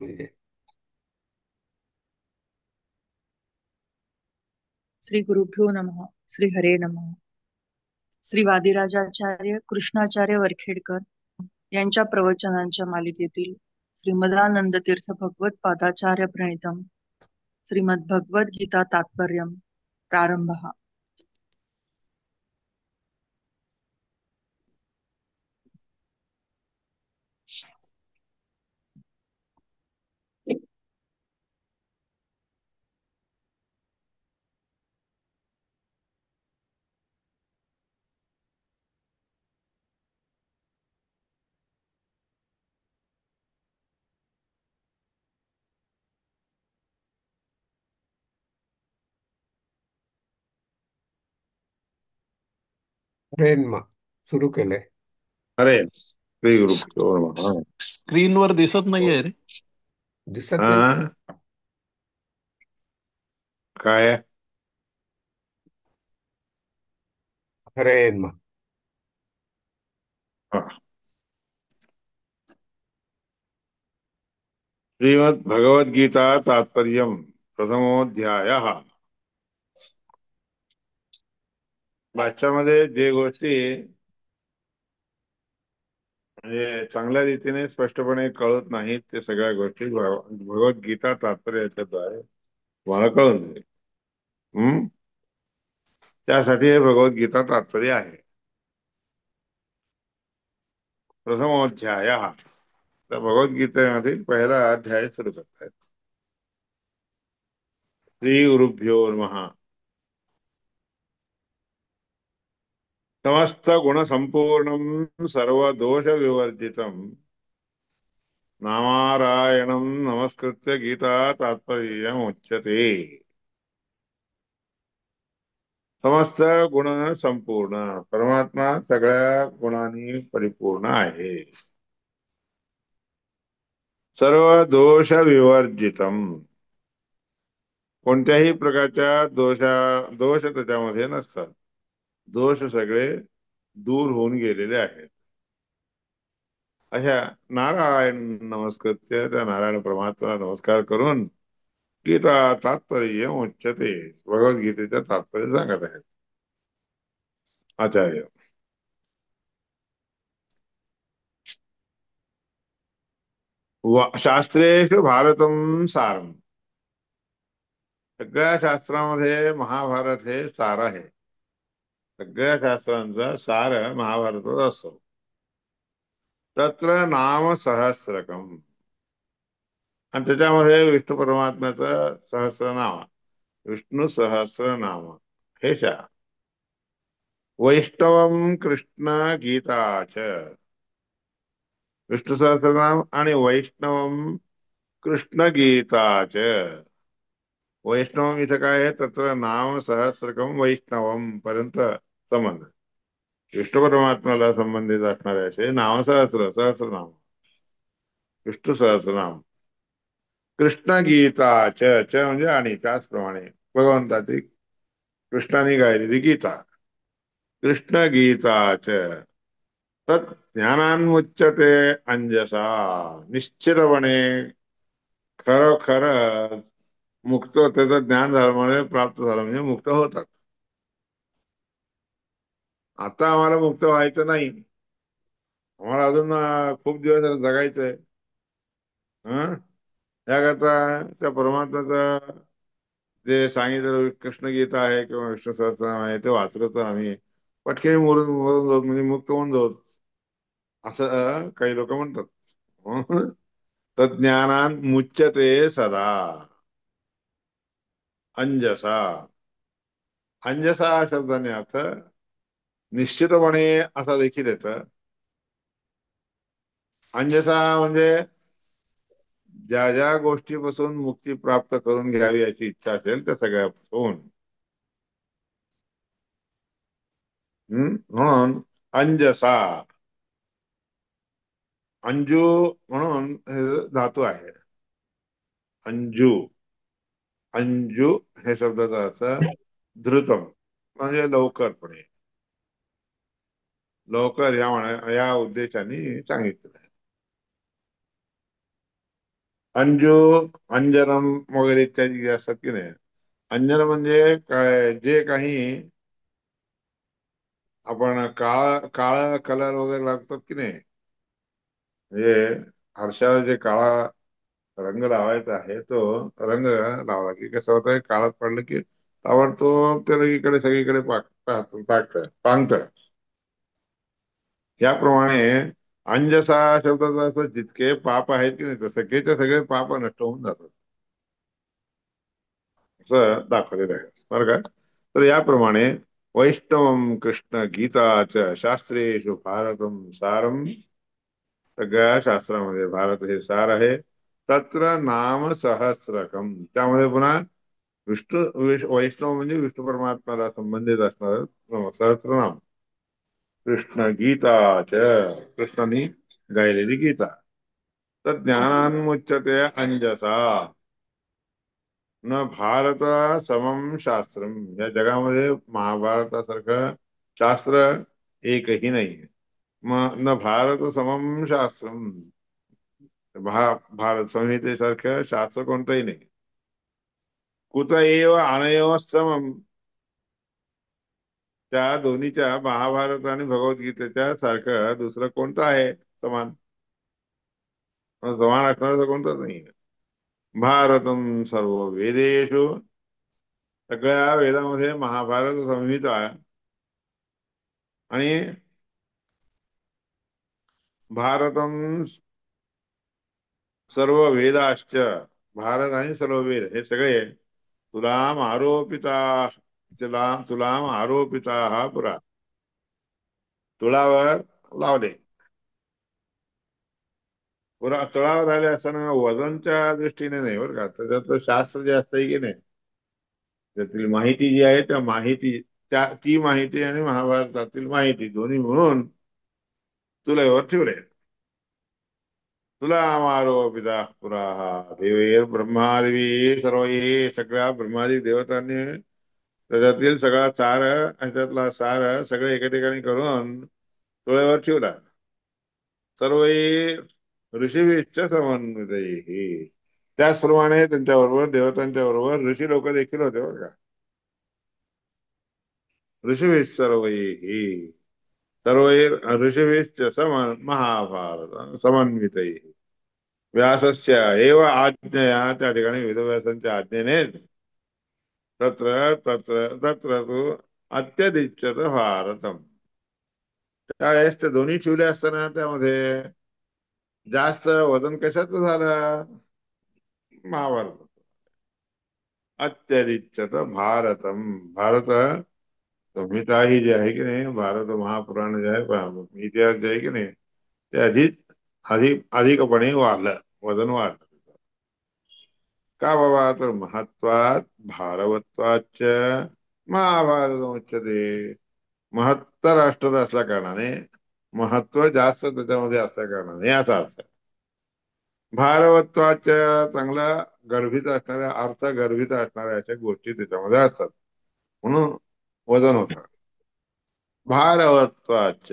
म्हणजे श्री गुरुभ्यो नमः. श्री हरे नमः. श्री वादिराजाचार्य कृष्णाचार्य वरखेडकर यांच्या प्रवचनांच्या मालिकेतील श्रीमदानंद तीर्थ भगवत पादाचार्य प्रणीतम श्रीमद भगवद गीता तात्पर्यम प्रारंभ. ट्रेन सुरू केलंय. अरे श्री गुरुभ्यो नमः. स्क्रीनवर दिसत नाहीये रे. दिसत नाही. हा, काय ट्रेन श्रीमद भगवद गीता तात्पर्यम प्रथमोध्याय. भाष्यामध्ये जे गोष्टी म्हणजे चांगल्या रीतीने स्पष्टपणे कळत नाहीत ते सगळ्या गोष्टी भगवद्गीता तात्पर्याच्याद्वारे मला कळून जाईल. त्यासाठी हे भगवद्गीता तात्पर्य आहे. प्रथमोध्याय तर भगवद्गीतेमधील पहिला अध्याय सुरू करतायत. श्री गुरुभ्यो नमः. समस्त गुण संपूर्णं सर्वदोष विवर्जितम् नारायणं नमस्कृत्य गीता तात्पर्यम् उच्यते. समस्त गुण संपूर्ण परमात्मा सगळ्या गुणांनी परिपूर्ण आहे. सर्व दोष विवर्जितम कोणत्याही प्रकारच्या दोष त्याच्यामध्ये नसतात. दोष सगळे दूर होऊन गेलेले आहेत. अशा नारायण नमस्कृत्य त्या नारायण परमात्म्याला नमस्कार करून गीता तात्पर्य उच्यते भगवद्गीतेचं तात्पर्य सांगत आहेत आचार्य. शास्त्रेषु भारतम सारम सगळ्या शास्त्रामध्ये महाभारत हे सार आहे. सगळ्या शास्त्रांचा सार महाभारतात असतो. तत्र नाम सहस्रकम आणि त्याच्यामध्ये विष्णू परमात्म्याचं सहस्रनाम विष्णू सहस्रनाम हे वैष्णवम कृष्ण गीताच विष्णू सहस्रनाम आणि वैष्णवम कृष्ण गीताच. वैष्णवम इथं काय आहे तत्र नाम सहस्रकम वैष्णवम पर्यंत संबंध. विष्णू परमात्म्याला संबंधित असणारे असे नाम सहस्रनाम विष्णू सहस्रनाम. कृष्ण गीताच च म्हणजे आणि त्याचप्रमाणे भगवंताची कृष्णाने गायलेली गीता कृष्ण गीताच तत् ज्ञानान्मुच्यते अंजसा निश्चितपणे खरोखर मुक्त त्याचं ज्ञान झालं म्हणजे प्राप्त झालं म्हणजे मुक्त होतात. आता आम्हाला मुक्त व्हायचं नाही. आम्हाला अजून खूप दिवस जगायचंय. हं त्याकरता त्या परमात्म्याचं जे सांगितलं कृष्ण गीता आहे किंवा विष्णू सहस्रनाम आहे ते वाचलं तर आम्ही पटकन मरून मरून जाऊ म्हणजे मुक्त होऊन जाऊ असं काही लोक म्हणतात. हं? तज्ज्ञानान मुच्यते सदा अंजसा. अंजसा शब्दाने अर्थ निश्चितपणे असा देखील येतं. अंजसा म्हणजे ज्या ज्या गोष्टीपासून मुक्ती प्राप्त करून घ्यावी याची इच्छा असेल त्या सगळ्यापासून. म्हणून अंजसा अंजू म्हणून हे धातू आहे. अंजू अंजू हे शब्दाचा अर्थ धृतम म्हणजे लवकरपणे लवकर या उद्देशाने सांगितलं. अंजू, अंजनम वगैरे इत्यादी जे असतात की नाही. अंजन म्हणजे काय, जे काही आपण काळा काळा कलर वगैरे लागतात की नाही, म्हणजे आरशावर जे काळा रंग लावायचा आहे, तो रंग लावला की कसं होतं, काळात पडलं की ताबडतोब ते सगळीकडे सगळीकडे पांगत. याप्रमाणे अंजसा शब्दाचा अर्थ जितके पाप आहेत की नाही, तर सगळेचे सगळे पाप नष्ट होऊन जातात असं दाखवलेलं आहे, बरं का. तर याप्रमाणे वैष्णवम कृष्ण गीताच शास्त्रेषु भारतम सारम, सगळ्या शास्त्रामध्ये भारत हे सार आहे. तत्र नाम सहस्रकम, त्यामध्ये पुन्हा वैष्णव म्हणजे विष्णू परमात्म्याला संबंधित असणार सहस्रनाम. कृष्ण गीताच, कृष्णाने गायलेली गीता. तर ज्ञानान्मुच्यते अंजसा, न भारत समम शास्त्रम, या जगामध्ये महाभारतासारखं शास्त्र एकही नाही. मग न भारत समम शास्त्रम, भारत संहितेसारखं शास्त्र कोणतंही नाही. कुत एव अनयोः समम, त्या दोन्हीच्या, महाभारत आणि भगवद्गीतेच्या सारखं दुसरं कोणतं आहे समान? समान असणारं कोणतंच नाही. भारतम सर्व वेदेषु, सगळ्या वेदामध्ये महाभारत संहिता आहे. आणि भारतम सर्व वेदाश्च, भारत आणि सर्व वेद हे सगळे तुलाम आरोपिता, तुलाम आरोपिता हा पुरा, तुळावर लावले. पुरा तळावर आले असताना वजनच्या दृष्टीने नाही बरं का, त्याच्यातलं शास्त्र जे असतंय की नाही, त्यातील माहिती जी आहे, त्या माहिती, ती माहिती आणि महाभारतातील माहिती दोन्ही मिळून तुला ठेवले. तुला आरोपिता पुरा देवे ब्रह्मादेवी सर्व, हे सगळ्या ब्रह्मादी देवतांनी त्याच्यातील सगळा सार, ह्याच्यातला सार सगळे एका ठिकाणी करून तुळ्यावर ठेवला. सर्व ऋषीविश्च समन्वित, त्याचप्रमाणे त्यांच्याबरोबर देवतांच्या बरोबर ऋषी लोक देखील होते बरं का. ऋषीविश सर्व सर्व ऋषीविश्च महाभारत समन्वित, व्यासस्य एव आज्ञया, त्या ठिकाणी वेदव्यासांच्या आज्ञेने तत्र तत्र तत्र तू अत्यधिष्ठत भारतम, त्यावेळेस ते दोन्ही ठेवले असताना त्यामध्ये जास्त वजन कशाचं झालं? महाभारत. अत्यधिष्ठत भारतम, भारत संहिता ही जी आहे की नाही, भारत महापुराण जे आहे, इतिहास जे आहे की नाही, ते अधिकपणे वाढलं, वजन वाढलं. का बाबा? तर महत्वात भारवत्वाच महाभारत उच्यते, महत्तर राष्ट्र असल्या कारणाने, महत्व जास्त त्याच्यामध्ये असल्या कारणाने याचा अर्थ. भारवत्वाच्या, चांगला गर्भित असणाऱ्या, अर्थ गर्भित असणाऱ्या अशा गोष्टी त्याच्यामध्ये असतात, म्हणून वजन होत. भारवत्वाच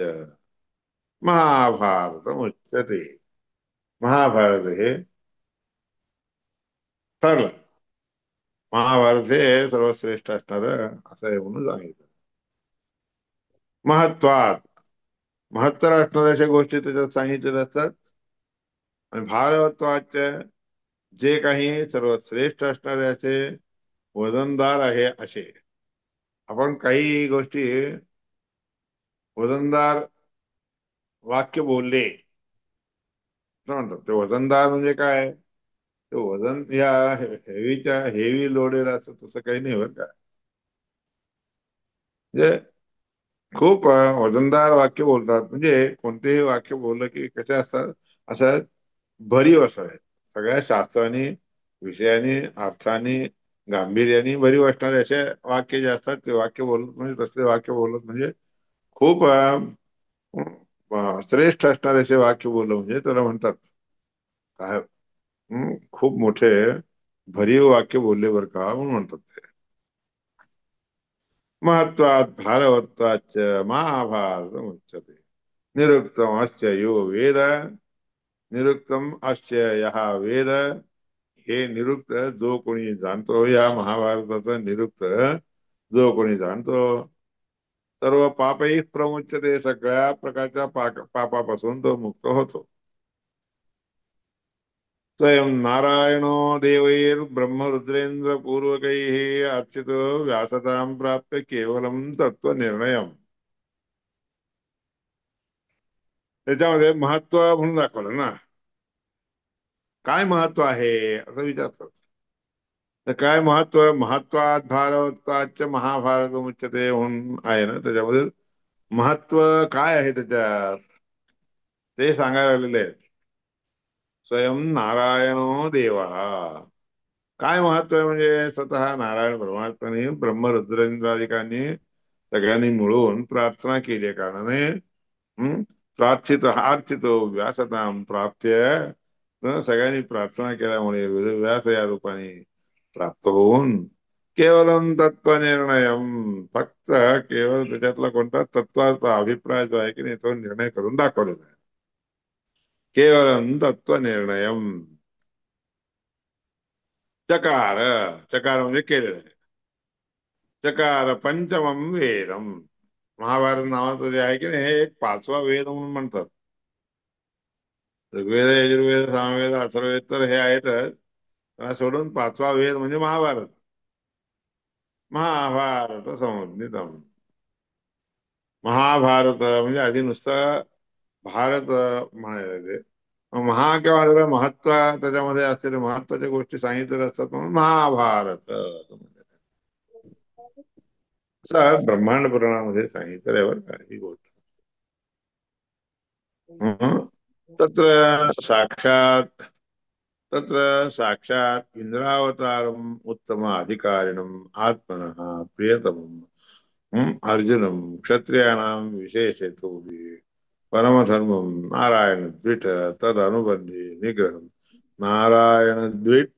महाभारत उच्यते, महाभारत हे ठरलं, महाभारत हे सर्वश्रेष्ठ असणार असं आहे म्हणून सांगितलं. महत्वात, महत्तर असणाऱ्या अशा गोष्टी त्याच्यात सांगितलेल्या असतात. आणि भारवत्वाचे, जे काही सर्वश्रेष्ठ असणारे असे वजनदार आहे असे, आपण काही गोष्टी वजनदार वाक्य बोलले असं म्हणतात. ते वजनदार म्हणजे काय? ते वजन या हेवीच्या, हेवी लोडेड असं तसं काही नाही बरं का. म्हणजे खूप वजनदार वाक्य बोलतात, म्हणजे कोणतेही वाक्य बोललं की कसे असतात, असं भरीव असं आहे, सगळ्या शास्त्राने, विषयाने, अर्थाने, गांभीर्याने भरीव असणारे असे वाक्य जे असतात, ते वाक्य बोलत म्हणजे, तसले वाक्य बोलत म्हणजे खूप श्रेष्ठ असणारे असे वाक्य बोललं म्हणजे त्याला म्हणतात काय, खूप मोठे भरीव वाक्य बोलले बरं का म्हणून म्हणतात ते. महत्वात भारवत्वाच महाभारत उच्यते, निरुक्तम अस्य यो वेद, निरुक्तम अस्य यः वेद, हे निरुक्त जो कोणी जाणतो, या महाभारताचा निरुक्त जो कोणी जाणतो, सर्व पापही प्रमुच्यते, सगळ्या प्रकारच्या पापापासून तो मुक्त होतो. स्वयं नारायणो देवैर्ब्रह्मरुद्रेंद्र पूर्वकैः अर्चितो व्यासतां प्राप्य केवलं तत्त्वनिर्णयम्. त्याच्यामध्ये महत्व म्हणून दाखवलं ना, काय महत्व आहे असं विचारतात. तर काय महत्व, महत्वात भारताच महाभारत उच्यते म्हणून आहे ना, त्याच्यामध्ये महत्व काय आहे त्याच्यात ते सांगायला आलेले आहे. स्वयं नारायणो देवा, काय महत्व आहे म्हणजे स्वतः नारायण परमात्म्याने ब्रह्मरुद्रेंद्रादिकांनी सगळ्यांनी मिळून प्रार्थना केली कारणाने प्रार्थित अर्चितो व्यासतां प्राप्य, सगळ्यांनी प्रार्थना केल्यामुळे व्यास या रूपाने प्राप्त होऊन केवलम तत्वनिर्णयम, फक्त केवळ त्याच्यातला कोणता तत्वाचा अभिप्राय जो आहे की नाही तो निर्णय करून दाखवलेला आहे. केवलम तत्वनिर्णयम. चकार, चकार म्हणजे केलेलं आहे. चकार पंचमम वेदम, महाभारत नावाचं जे आहे की नाही हे एक पाचवा वेद म्हणून म्हणतात. ऋग्वेद, यजुर्वेद, सामवेद, अथर्ववेद तर हे आहेतच, त्याला सोडून पाचवा वेद म्हणजे महाभारत. महाभारत संज्ञितम, महाभारत म्हणजे आधी नुसतं भारत म्हणायचे. महा किंवा महत्व, त्याच्यामध्ये असलेल्या महत्वाच्या गोष्टी सांगितलेल्या असतात म्हणून महाभारत असं ब्रह्मांड पुराणामध्ये सांगितलंय बरं का ही गोष्ट. हं? तत्र साक्षात, तत्र साक्षात इंद्रावतारम उत्तम अधिकारिणम आत्मनः प्रियतमम अर्जुनम क्षत्रियाणां विशेषेतो परमधर्मम नारायण द्विट तद अनुबंधी निग्रह, नारायण द्विट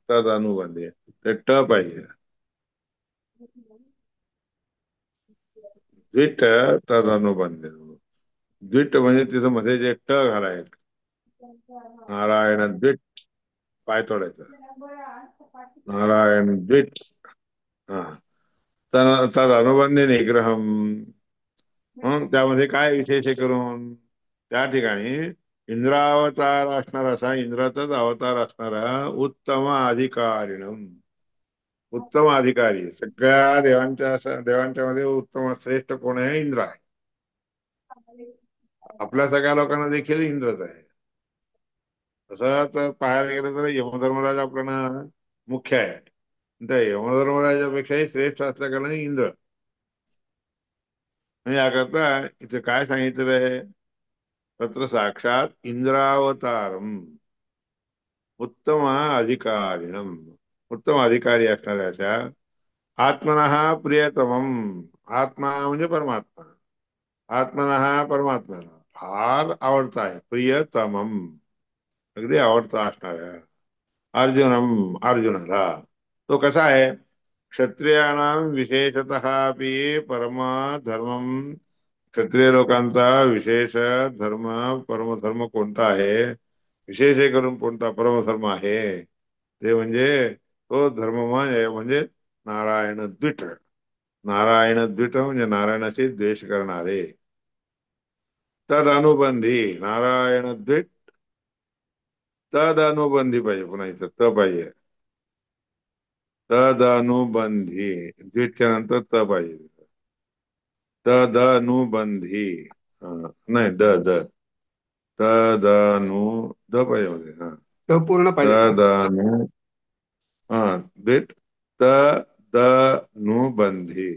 तद अनुबंधी, ते ट पाहिजे, द्विट तद अनुबंधी. द्विट म्हणजे तिथं मध्ये जे ट घालायचं, नारायण द्विट पाय तोडायचं, नारायण द्विट. हा, तद अनुबंधी निग्रहम, म्हणून त्यामध्ये काय विशेष करून त्या ठिकाणी इंद्रावतार असणारा, असा इंद्राचाच अवतार असणारा उत्तम अधिकारीणम, उत्तम अधिकारी, सगळ्या देवांच्या मध्ये उत्तम श्रेष्ठ कोण आहे? इंद्र आहे. आपल्या सगळ्या लोकांना देखील इंद्रच आहे. तसं तर पाहायला गेलं तर यमधर्मराज आपल्याला मुख्य आहे, त्या यमधर्मराजापेक्षाही श्रेष्ठ असल्या कारणाने इंद्र. याकरता इथे काय सांगितलेलं आहे, तत्र साक्षात इंद्रावतारम उत्तम अधिकारिणम, उत्तम अधिकारी असणाऱ्या अशा आत्मनः प्रियतमम, आत्मा म्हणजे परमात्मा, आत्मनः परमात्म्याला फार आवडता आहे, प्रियतमम अगदी आवडता असणाऱ्या अर्जुनम, अर्जुनाला. तो कसा आहे? क्षत्रियाणां विशेषतः अपि परम धर्मम, क्षत्रिय लोकांचा विशेष धर्म, परमधर्म कोणता आहे, विशेष करून कोणता परमधर्म आहे ते म्हणजे तो धर्म म्हणजे नारायण द्विट. नारायण द्विट म्हणजे नारायणाशी द्वेष करणारे. तद अनुबंधी, नारायण द्विट तद अनुबंधी पाहिजे, पुन्हा इथं त पाहिजे, तद अनुबंधी, द्विटच्या नंतर त पाहिजे, तद अनुबंधी. नाही द द तदनु, द पाहिजे मध्ये. हा, तो पूर्ण पाहिजे का? तदनु, हा द्विट तदनुबंधी,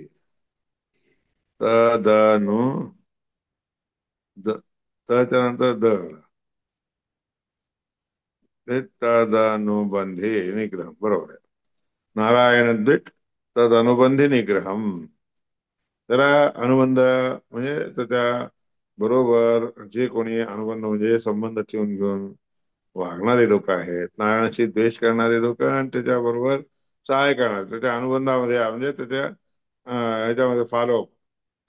तदनु, त्याच्या नंतर द, तदनुबंधी निग्रह, बरोबर आहे. नारायण द्विट तद अनुबंधी निग्रहम, जरा अनुबंध म्हणजे त्याच्या बरोबर जे कोणी अनुबंध म्हणजे संबंध ठेवून घेऊन वागणारे लोक आहेत, नारायणाशी द्वेष करणारे लोक आणि त्याच्या बरोबर सहाय करणारे, त्याच्या अनुबंधामध्ये म्हणजे त्याच्या ह्याच्यामध्ये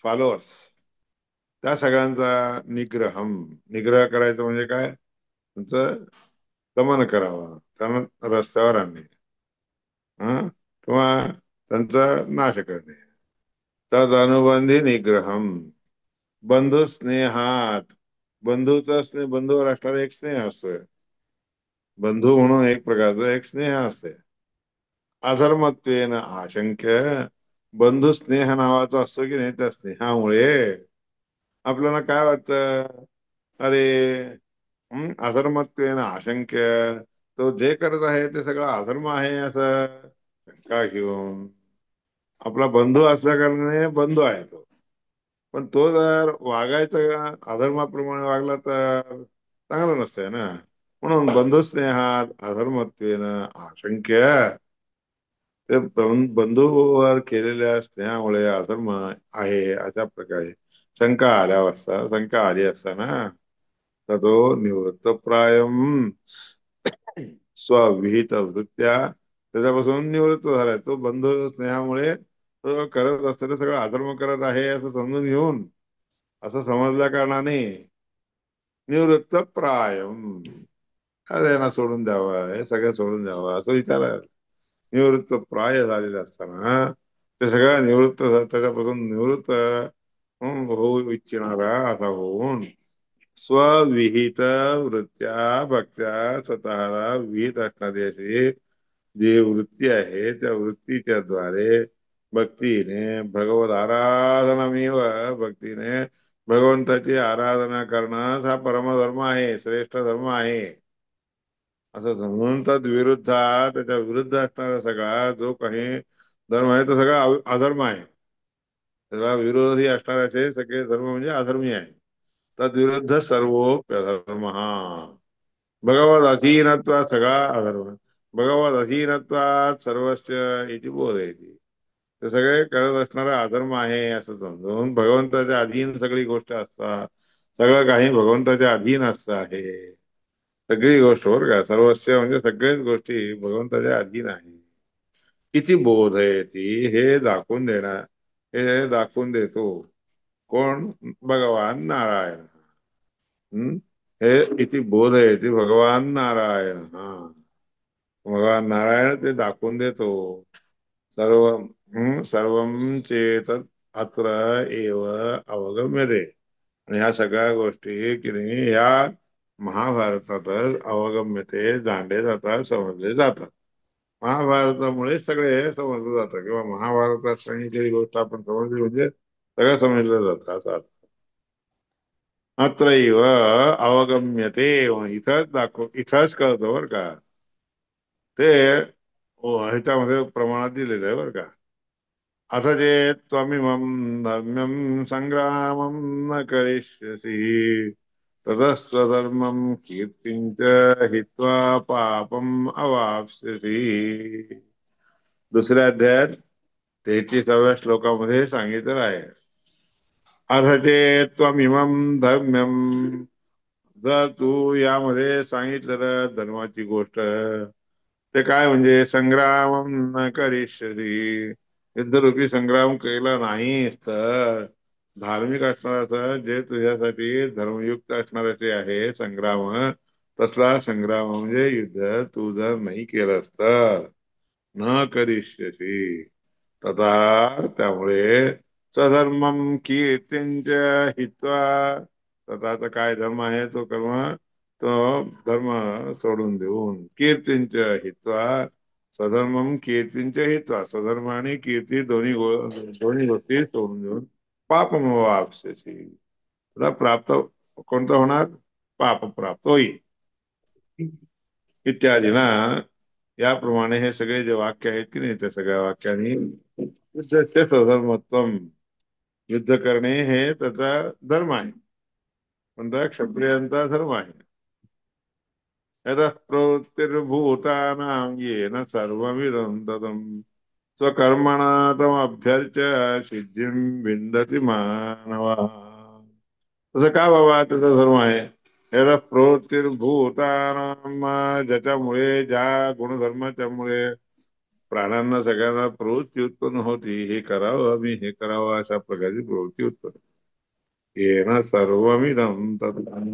फॉलोअर्स, त्या सगळ्यांचा निग्रहम, निग्रह करायचं म्हणजे काय, त्यांचं दमन करावं, त्यांना रस्त्यावर आणणे, किंवा त्यांचा नाश करणे. तद अनुबंधी निग्रहम. बंधू स्नेहात. बंधूचा स्नेह, बंधूवर असणारा एक स्नेह असतोय. बंधू म्हणून एक प्रकारचा एक स्नेह असते. अधर्मत्वेन आशंक्य. बंधू स्नेह नावाचा असतो की नाही, त्या स्नेहामुळे आपल्याला काय वाटतं, अरे अधर्मत्वेन आशंक्य, तो जे करत आहे ते सगळं अधर्म आहे असं शंका घेऊन. आपला बंधू असल्या कारणाने बंधू आहे तो, पण तो जर वागायचा अधर्माप्रमाणे वागला तर चांगलं नसतंय ना. म्हणून बंधू स्नेहात अधर्मत्वेन आशंक्य. ते बंधूवर केलेल्या स्नेहामुळे अधर्म आहे अशा प्रकारे शंका शंका आली असताना ततो निवृत्त प्रायम स्वविहित वृत्त्या. त्याच्यापासून निवृत्त झालाय तो. बंधू स्नेहामुळे तो करत असताना सगळं अधर्म करत आहे असं समजून घेऊन, असं समजल्या कारणाने निवृत्त प्रायम, अरे यांना सोडून द्यावं, हे सगळं सोडून द्यावं असं विचार. निवृत्त प्राय झालेले असताना ते सगळ्या निवृत्त त्याच्यापासून निवृत्त होऊ इच्छिणारा असा होऊन स्वविहित वृत्त्या भक्त्या, स्वतःला विहित असणारी अशी जी वृत्ती आहे त्या वृत्तीच्या द्वारे भक्तीने भगवत आराधनामेव, भक्तीने भगवंताची आराधना करणं हा परमधर्म आहे, श्रेष्ठ धर्म आहे असं समजून तद विरुद्ध, त्याच्या विरुद्ध असणारा सगळा जो काही धर्म आहे तो सगळा अधर्म आहे. त्याला विरोधी असणारे असे सगळे धर्म म्हणजे अधर्मी आहे. तद विरुद्ध सर्वोप्यधर्म हा भगवत अधीनत्वात, सगळा अधर्म भगवत अधीनत्वात सर्वस्य इति बोधयति. ते सगळे करत असणारा अधर्म आहे असं समजून भगवंताच्या अधीन सगळी गोष्ट असतात, सगळं काही भगवंताच्या अधीन असतं आहे. सगळी गोष्ट बरं का, सर्वस्व म्हणजे सगळ्याच गोष्टी भगवंताच्या अधीन आहे. किती बोध आहे ती, हे दाखवून देणार, हे दाखवून देतो कोण, भगवान नारायण. हे किती बोध आहे ती भगवान नारायण. भगवान नारायण ते दाखवून देतो. सर्व सर्वम चेत अत्र एव अवगम्यते. आणि ह्या सगळ्या गोष्टी की नाही या महाभारतातच अवगम्यते, जाणले जातात, समजले जातात. महाभारतामुळे सगळे समजलं जातं, किंवा महाभारतात सांगितलेली गोष्ट आपण समजली म्हणजे सगळं समजलं जातं असा अर्थ. अत्रैव अवगम्यते, इथंच इथंच कळतं बरं का ते. ह्याच्यामध्ये प्रमाणात दिलेलं आहे बरं का. अथ चेत् त्वमिमं धर्म्यं संग्रामं न करिष्यसि ततस्त्वधर्मं कीर्तिं च हित्वा पापम् अवाप्स्यसि. दुसऱ्या अध्यायात 33व्या श्लोकामध्ये सांगितलं आहे. अथ चेत् त्वमिमं धर्म्यं, जर तू यामध्ये सांगितलेलं धर्माची गोष्ट ते काय म्हणजे संग्राम न करिष्यसि, युद्धरूपी संग्राम केला नाहीस तर धार्मिक असणारा जे तुझ्यासाठी धर्मयुक्त असणाऱ्याचे आहे संग्राम, तसला संग्राम म्हणजे युद्ध तू जर नाही केलंस तर न करिष्यसि तथा, त्यामुळे स्वधर्मम कीर्तींच हित्वा, स्वतःचा काय धर्म आहे तो कर्म, तो धर्म सोडून देऊन कीर्तींच हित्वा, स्वधर्मम कीर्तींच हित्वा, स्वधर्म आणि कीर्ती दोन्ही गोष्टी सोडून देऊन पापमवाप्स्यसि, तुला प्राप्त कोणतं होणार, पाप प्राप्त होईल इत्यादी ना. याप्रमाणे हे सगळे जे वाक्य आहेत की नाही त्या सगळ्या वाक्यांनी स्वधर्मत्व, युद्ध करणे हे त्याचा धर्म आहे, पण त्या क्षत्रियांचा धर्म आहे. यतः प्रवृत्तिर्भूतानां येन सर्वमिदं ततं स्वकर्मणा तमभ्यर्च्य सिद्धिं विन्दति मानवः. तसं का बाबा त्याचा धर्म आहे. यतः प्रवृत्तिर्भूतानां, ज्याच्यामुळे ज्या गुणधर्माच्यामुळे प्राण्यांना सगळ्यांना प्रवृत्ती उत्पन्न होती, हे करावं मी, हे करावं अशा प्रकारची प्रवृत्ती उत्पन्न, येन सर्वमिदं ततं,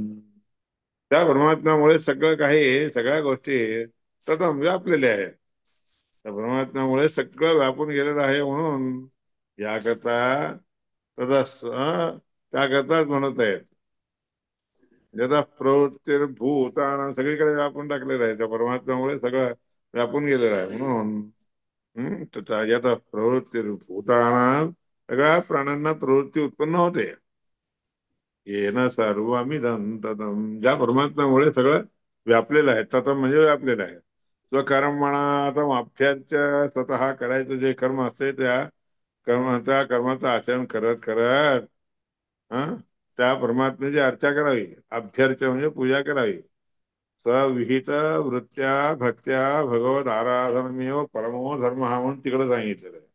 त्या परमात्म्यामुळे सगळं काही, सगळ्या गोष्टी तदम व्यापलेले आहे. त्या परमात्म्यामुळे सगळं व्यापून गेलेलं आहे म्हणून याकरता तदस त्याकरताच म्हणत आहेत. ज्याचा प्रवृत्तीभूतान सगळीकडे व्यापून टाकलेलं आहे. त्या परमात्म्यामुळे सगळं व्यापून गेलेलं आहे म्हणून याचा प्रवृत्तीभूतान सगळ्या प्राण्यांना प्रवृत्ती उत्पन्न होते. येन सर्वमिदं तदं ज्या परमात्म्यामुळे सगळं व्यापलेलं आहे. तदं म्हणजे व्यापलेलं आहे. स्वकर्म म्हणा. आता मागच्याच्या स्वतः करायचं जे कर्म असते त्या कर्माचं आचरण करत करत त्या परमात्म्याची अर्चा करावी. अभ्यर्चा म्हणजे पूजा करावी. स्वविहित वृत्त्या भक्त्या भगवत आराधनमेव परमो धर्म हा म्हणून तिकडे सांगितलेलं आहे.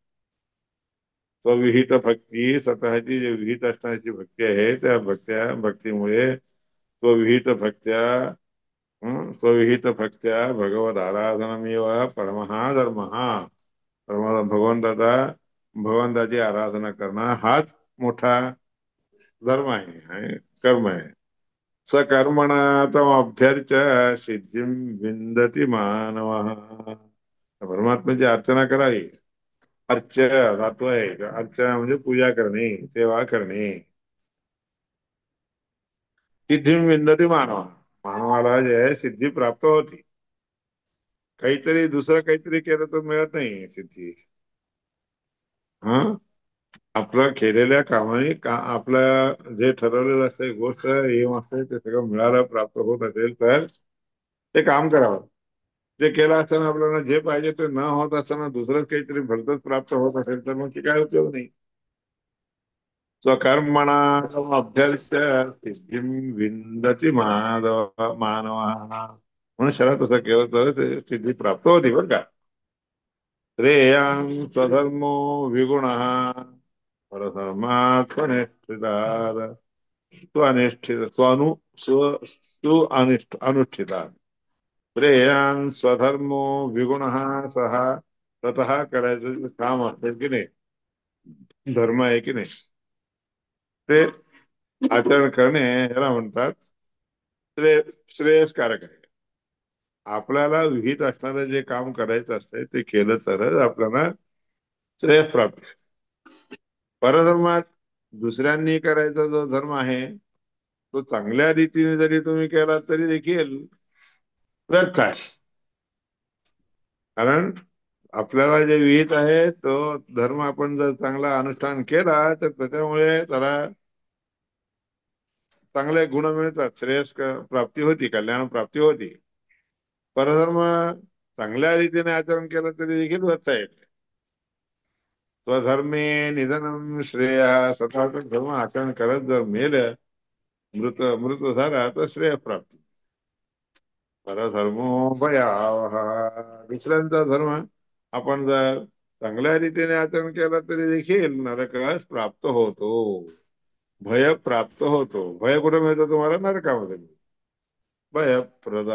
स्वविहित भक्ती स्वतःची जे विहित असण्याची भक्ती आहे त्या भक्तीमुळे स्वविहित भक्त्या भगवत आराधनमेव परमहा धर्म भगवंताची आराधना करणं हाच मोठा धर्म आहे कर्म आहे. सकर्मणा अभ्यर्च सिद्धिं विंदती मानव. परमात्म्याची अर्चना करावी. धातू आहे. अर्चना म्हणजे पूजा करणे, सेवा करणे. सिद्धिं विंदती मानव. मानवाला जे आहे सिद्धी प्राप्त होती. काहीतरी दुसरं काहीतरी केलं तर मिळत नाही सिद्धी. आपलं केलेल्या कामाने आपलं जे ठरवलेलं असते गोष्ट एम असते ते सगळं मिळालं प्राप्त होत असेल तर ते काम करावं. जे केलं असताना आपल्याला जे पाहिजे ते न होत असताना दुसरंच काहीतरी भलतच प्राप्त होत असेल तर मग ते काय उपयोग नाही. स्वकर्मणा अभ्यर्थ सिद्धिं विंदती मानव. म्हणून शरद तसं केलं तर ते सिद्धी प्राप्त होती बरं का. श्रेयां स्वधर्मो विगुणः परधर्मात् स्वनिष्ठितात् अनुष्ठितात्. श्रेयान् स्वधर्मो विगुणः सहा स्वतः करायचं काम असतं की नाही धर्म आहे की नाही ते आचरण करणे याला म्हणतात श्रेयस्कारक आहे. आपल्याला विहित असणारं जे काम करायचं असतंय ते केलं तरच आपल्याला श्रेयस प्राप्त. परधर्मात दुसऱ्यांनी करायचा जो धर्म आहे तो चांगल्या रीतीने जरी तुम्ही केला तरी देखील व्यर्थ आहे. कारण आपल्याला जे विहित आहे तो धर्म आपण जर चांगला अनुष्ठान केला तर त्याच्यामुळे त्याला चांगले गुण मिळतात. श्रेयस प्राप्ती होती, कल्याण प्राप्ती होती. परधर्म चांगल्या रीतीने आचरण केलं तरी देखील व्यर्थ आहे. स्वधर्मे निधनम श्रेय. स्वतःचा धर्म आचरण करत जर मेलं मृत झाला तर श्रेय प्राप्ती. परधर्मो भयावह. दुसऱ्यांचा धर्म आपण जर चांगल्या रीतीने आचरण केलं तरी देखील नरकास प्राप्त होतो. भय प्राप्त होतो. भय कुठे मिळतो तुम्हाला? नरकामध्ये. भयप्रद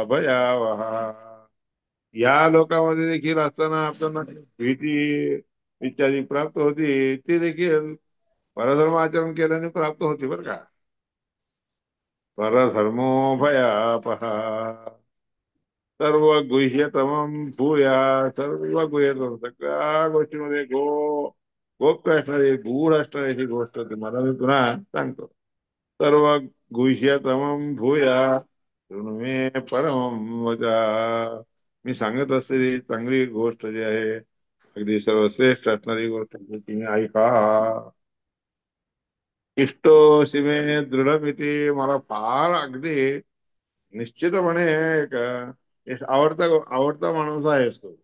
भयावह. या लोकांमध्ये देखील असताना आपल्याला भीती इत्यादी प्राप्त होती ती देखील परधर्म आचरण केल्याने प्राप्त होती बरं का. परधर्मो भयापह. सर्व गुह्यतमं भूया. सर्व गुह्यतम सगळ्या गोष्टीमध्ये गोप्य असणारी गूढ असणारी अशी गोष्ट तुम्हाला मी पुन्हा सांगतो. सर्व गुह्यतमं भूया शृणु मे परमं वचा. मी सांगत असलेली चांगली गोष्ट जी आहे अगदी सर्वश्रेष्ठ असणारी गोष्ट तुम्ही ऐका. इष्टोऽसि मे दृढमिती. मला फार अगदी निश्चितपणे एक आवडता माणूस आहे तो.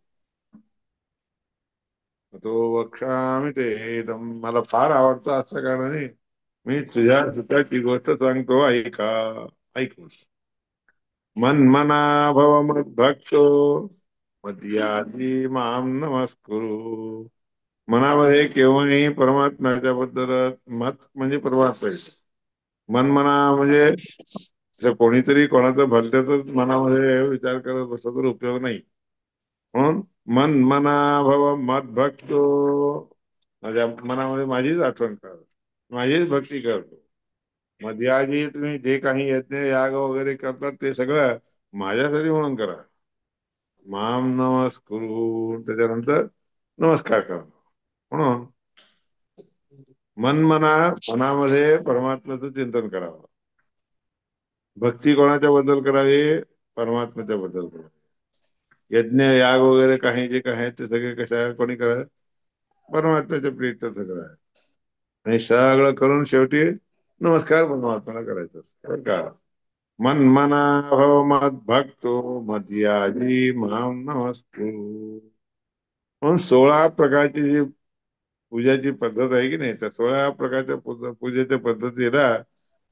तो वक्ष्यामि ते मला फार आवडतं असं कारणाने मी तुझ्या सुखाची गोष्ट सांगतो ऐका. ऐकून मन्मना भव मद्भक्तो मद्याजी माम नमस्कुरु. मनामध्ये केव्हाही परमात्म्याच्या बद्दल मत म्हणजे परमात्मा. मनमना म्हणजे कोणीतरी कोणाचं भलत्याच मनामध्ये विचार करत बसला तर उपयोग नाही. म्हणून मन मना भव मत भक्तो. माझ्या मनामध्ये माझीच आठवण करतो, माझीच भक्ती करतो. मध्याजी तुम्ही जे काही यज्ञ याग वगैरे करतात ते सगळं माझ्यासाठी म्हणून करा. माम नमस्कुरु त्याच्यानंतर नमस्कार करा. म्हणून मनामध्ये परमात्म्याचं चिंतन करावं. भक्ती कोणाच्या बद्दल करावी? परमात्म्याच्या बद्दल करावी. यज्ञ याग वगैरे काही जे काही आहे ते सगळे कशा कोणी करावे? परमात्म्याच्या प्रीत्यर्थ करावे. आणि सगळं करून शेवटी नमस्कार परमात्म्याला करायचं असतं बरं का. मन्मना भव मद्भक्तो मद्याजी माम नमस्कुरु. म्हणून 16 प्रकारची जी पूजाची पद्धत आहे की नाही, त्या 16 प्रकारच्या पूजेच्या पद्धतीला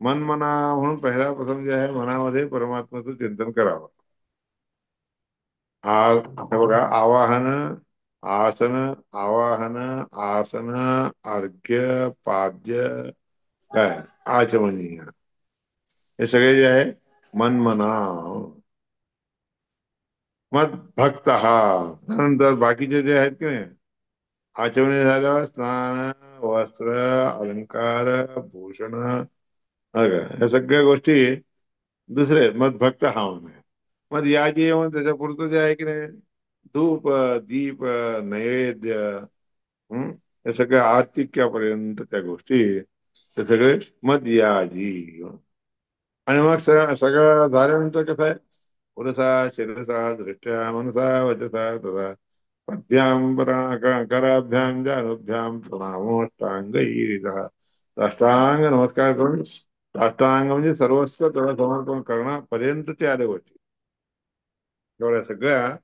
मनमना म्हणून पहिल्यापासून जे आहे मनामध्ये परमात्म्याचं चिंतन करावं. हे बघा, आवाहन, आसन, आवाहन, आसन, अर्घ्य, पाद्य, काय आचमनीय, हे सगळे जे आहे मनमना. मग भक्त हा त्यानंतर बाकीचे जे आहेत की नाही, आचमनीय झाल्यावर स्नान, वस्त्र, अलंकार, भूषण, या सगळ्या गोष्टी दुसरे मग भक्त हा म्हणून. मग या जे येऊन त्याच्या पुरतं जे आहे की नाही, धूप, दीप, नैवेद्य, हम्म हे सगळ्या आर्तिक्यापर्यंत त्या गोष्टी ते सगळे मग याजी. आणि मग सगळं झाल्यानंतर कसं आहे, पुरसा शिरसा दृष्ट्या मनसा वचसा तथा पद्भ्याम कराभ्याम जानुभ्याम प्रणामोष्टांगैरितः. साष्टांग नमस्कार करून, साष्टांग म्हणजे सर्वस्व त्याला समर्पण करण्यापर्यंतचे आले गोष्टी, एवढ्या सगळ्या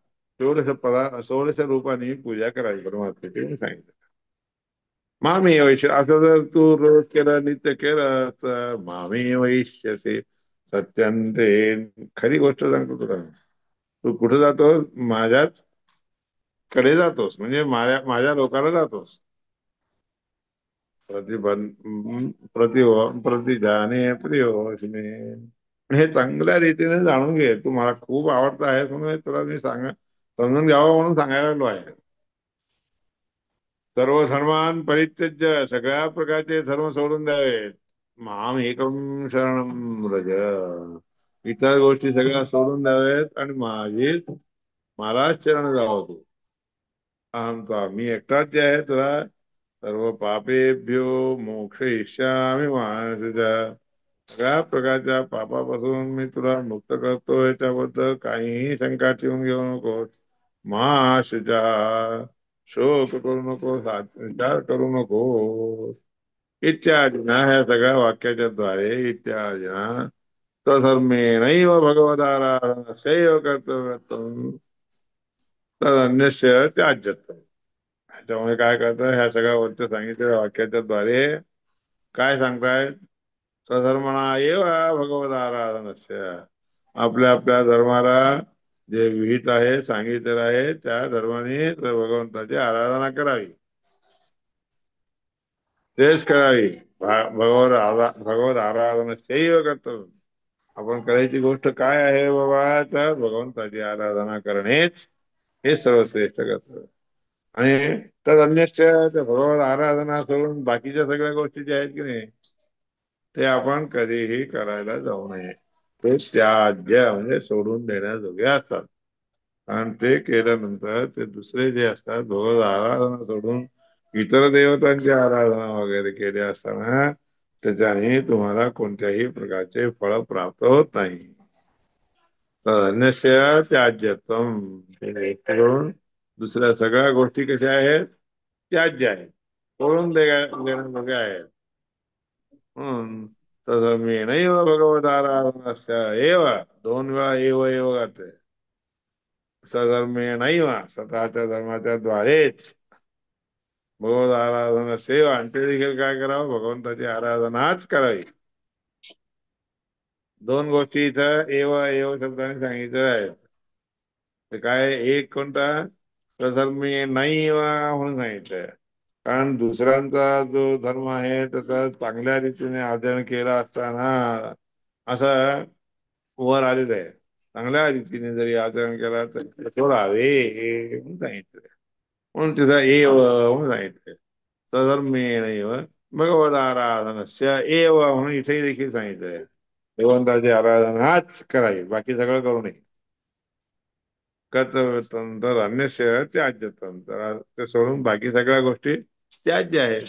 16 रूपाने पूजा करावी परमात्म्याची मी सांगितलं. मामी वैश्य, असं जर तू रोज केलं, नित्य केलं तर मामी वैश्यसे सत्यंते. खरी गोष्ट सांगतो तुला, तू कुठे जातोस? माझ्याच कडे जातोस, म्हणजे माझ्या लोकांना जातोस. प्रतिबन प्रति प्रतिजाने प्रियोस्मे. हे चांगल्या रीतीने जाणून घे. तू मला खूप आवडता आहेस म्हणून तुला मी समजून घ्यावं म्हणून सांगायला लागलो आहे. सर्व धर्मान परित्यज्य, सगळ्या प्रकारचे धर्म सोडून द्यावेत. माम एकम शरणम व्रज, इतर गोष्टी सगळ्या सोडून द्यावेत आणि मलाच शरण जावं तू. अहम तो मी एकटाच जे आहे तुला सर्व पापेभ्यो मोक्षयिष्यामि मा शुचा. सगळ्या प्रकारच्या पापापासून मी तुला मुक्त करतो, याच्याबद्दल काहीही शंका ठेवून घेऊ नको. मा शुचा, शोक करू नको, विचार करू नको. इत्यादीना, ह्या सगळ्या वाक्याच्या द्वारे इत्यादीना तधर्मेणैव भगवदाराधनस्यैव कर्तव्यत्वं तदन्यस्य त्याज्यत्वम्. त्यामुळे काय करतं, ह्या सगळ्या वरच्या सांगितलेल्या वाक्याच्या द्वारे काय सांगतायत? स्वधर्मना एव भगवत आराधनस्य, आपल्या आपल्या धर्माला जे विहित आहे, सांगितलेलं आहे, त्या धर्माने भगवंताची आराधना करावी, तेच करावी. भगवत आराधनस्यैव कर्तव्यम्. आपण करायची गोष्ट काय आहे बाबा? तर भगवंताची आराधना करणेच हे सर्वश्रेष्ठ कर्तव्य. आणि तर अन्यश्च त्या भगवत आराधना सोडून बाकीच्या सगळ्या गोष्टी ज्या आहेत की नाही, ते आपण कधीही करायला जाऊ नये. ते त्याज्य म्हणजे सोडून देण्याजोगे असतात. कारण ते केल्यानंतर ते दुसरे जे असतात, भगवत आराधना सोडून इतर देवतांची आराधना वगैरे केली असताना त्याच्याने तुम्हाला कोणत्याही प्रकारचे फळ प्राप्त होत नाही. तर अन्यस्य त्याज्यत्वम, करून दुसऱ्या सगळ्या गोष्टी कशा आहेत? त्याज्य आहेत, सोडून देण्याजोग्या आहेत. तदमेनैव भगवदाराधनस्य एव, 2 वेळा एव एव घातले. सधर्मेणैव, स्वतःच्या धर्माच्या द्वारेच, भगवत आराधना सेवा, आणि ते देखील काय करावं? भगवंताची आराधनाच करावी. 2 गोष्टी इथं एव एव शब्दाने सांगितलेल्या आहेत. ते काय? एक कोणता? स्वधर्मी नैव म्हणून सांगितलंय, कारण दुसऱ्यांचा जो धर्म आहे त्याचा चांगल्या रीतीने अध्ययन केला असताना असं वर आलेलं आहे. चांगल्या रीतीने जरी आचरण केला तर सोडावे म्हणून सांगितलंय. म्हणून तिथं एव म्हणून सांगितलंय. सधर्मेणैव भगवत आराधनस्य एव म्हणून इथे देखील सांगितलंय. भगवंताची आराधनाच करावी, बाकी सगळं करू नये. कर्तव्यतंत्र अन्यस्य त्याज्यतंत्र, ते सोडून बाकी सगळ्या गोष्टी त्याज्य आहेत.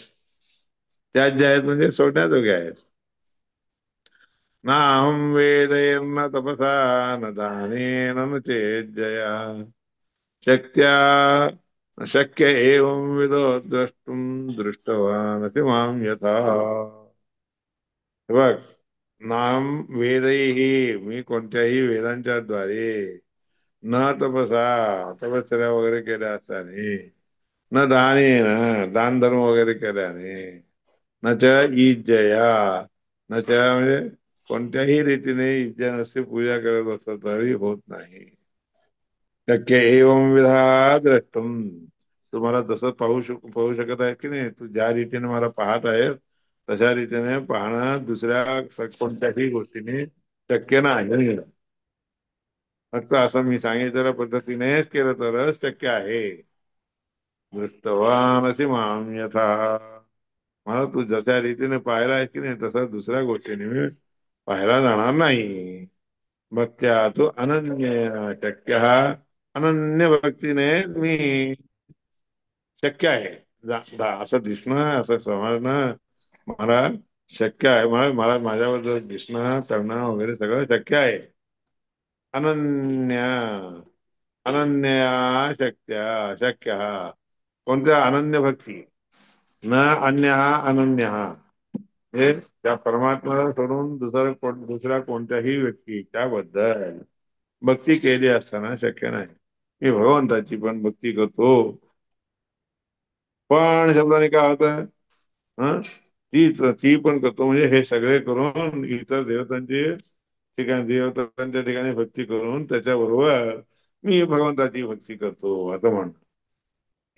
त्याज्य आहेत म्हणजे सोडण्याजोग्या आहेत. नाहं वेदैर्न तपसा न दानेन न चेज्जया शक्त्या शक्य एवं विदो द्रष्टुम दृष्टवान मां यथा. हे बघ, नाम वेदैही, मी कोणत्याही वेदांच्या द्वारे, न तपसा, तपश्चर्या वगैरे केल्या असताना, न दानेन, दान धर्म वगैरे केल्याने, न च इज्जया, न च म्हणजे कोणत्याही रीतीने इज्जय नसते पूजा करत असत तरी होत नाही. शक्य एवं विधा द्रष्टुम, तुम्हाला तसं पाहू शकत आहे की नाही, तू ज्या रीतीने मला पाहत आहेस तशा रीतीने पाहणं दुसऱ्या कोणत्याही गोष्टीने शक्य नाही. फक्त असं मी सांगितलेल्या पद्धतीनेच केलं तरच शक्य आहे. दृष्टवान अशी माम यथा, मला तू जशा रीतीने पाहिला आहे की नाही तसं दुसऱ्या गोष्टीने मी पाहायला जाणार नाही. भक्त्या तू अनन्य शक्य, अनन्य भक्तीने मी शक्य आहे. असं दिसणं, असं समजणं मला शक्य आहे. मला माझ्याबद्दल दिसणं करणं वगैरे सगळं शक्य आहे. अनन्य, अनन्या शक्य, शक्य, कोणत्या अनन्य भक्ती, न अन्य अनन्य, हे त्या परमात्म्याला सोडून दुसऱ्या कोणत्याही व्यक्ती त्याबद्दल भक्ती केली असताना शक्य नाही. मी भगवंताची पण भक्ती करतो, पण शब्दाने काय होतं, ती पण करतो म्हणजे हे सगळे करून इतर देवतांची ठिकाणी, देवतांच्या ठिकाणी भक्ती करून त्याच्याबरोबर मी भगवंताची भक्ती करतो असं म्हण.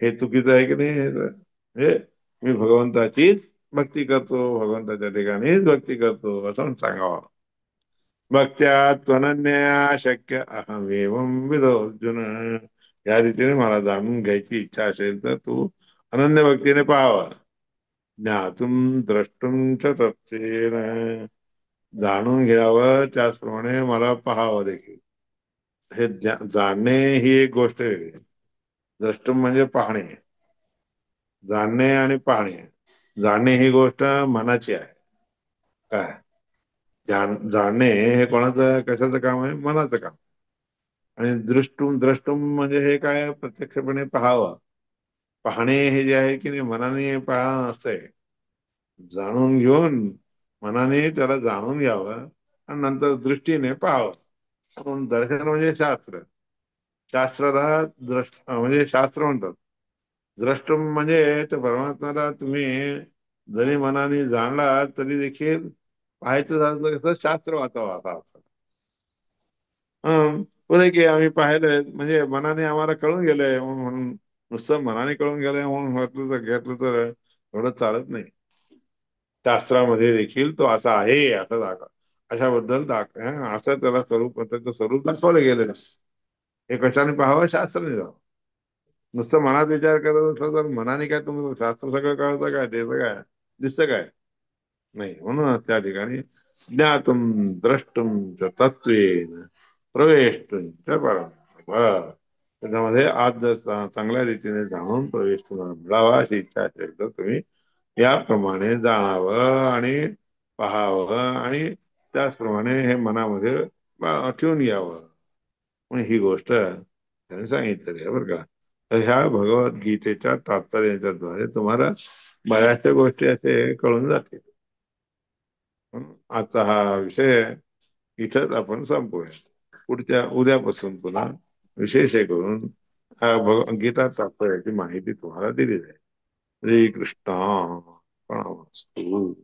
हे चुकीचं आहे की नाही? हे मी भगवंताचीच भक्ती करतो, भगवंताच्या ठिकाणीच भक्ती करतो असं सांगावं. भक्त्या त्वनन्या शक्य अहमेवं विदो अर्जुन, या रीतीने मला जाणून घ्यायची इच्छा असेल तर तू अनन्य भक्तीने पाहावं. ज्ञातुम द्रष्टुम च तत्तेन, जाणून घ्यावं त्याचप्रमाणे मला पाहावं देखील. हे जाणणे ही एक गोष्ट वेगळी, द्रष्टुम म्हणजे पाहणे, जाणणे आणि पाहणे. जाणणे ही गोष्ट मनाची आहे. काय जाणणे हे कोणाचं कशाचं काम आहे? मनाचं काम. आणि दृष्टुम, द्रष्टुम म्हणजे हे काय? प्रत्यक्षपणे पाहावं. पाहणे हे जे आहे की नाही मनाने पाहणं नसतंय, जाणून घेऊन मनाने त्याला जाणून घ्यावं आणि नंतर दृष्टीने पाहावं. म्हणून दर्शन म्हणजे शास्त्र, शास्त्राला म्हणजे शास्त्र म्हणतात. द्रष्टुम म्हणजे त्या परमात्म्याला तुम्ही जरी मनाने जाणला तरी देखील पाहायचं झालं तर कसं शास्त्र वाचावं आता असं. पुढे की आम्ही पाहिलंय म्हणजे मनाने आम्हाला कळून गेलंय म्हणून, नुसतं मनाने कळून गेलंय म्हणून घेतलं तर एवढं चालत नाही. शास्त्रामध्ये देखील तो असा आहे, असं अशाबद्दल असं त्याला त्याचं स्वरूप दाखवलं गेलेलं. हे कशाने पाहावं? शास्त्राने जावं. नुसतं मनात विचार करत असलं तर मनाने काय तुम्ही शास्त्र सगळं कळतं काय? ते काय दिसतं काय? नाही. म्हणून त्या ठिकाणी ज्ञातुम द्रष्टुम च तत्वेन प्रवेष्टुम च परम, त्याच्यामध्ये आज जर चांगल्या रीतीने जाणून प्रवेश तुम्हाला मिळावा अशी इच्छा असेल तर तुम्ही याप्रमाणे जाणावं आणि पाहावं आणि त्याचप्रमाणे हे मनामध्ये ठेवून घ्यावं. म्हणून ही गोष्ट त्याने सांगितलेली आहे बरं का. तर ह्या भगवद्गीतेच्या तात्पर्याच्याद्वारे तुम्हाला बऱ्याचशा गोष्टी असे कळून जातील. आजचा हा विषय इथंच आपण संपवूया. पुढच्या उद्यापासून पुन्हा विशेष हे करून गीता तात्पर्याची माहिती तुम्हाला दिली जाईल. श्रीकृष्ण प्रणमस्तु.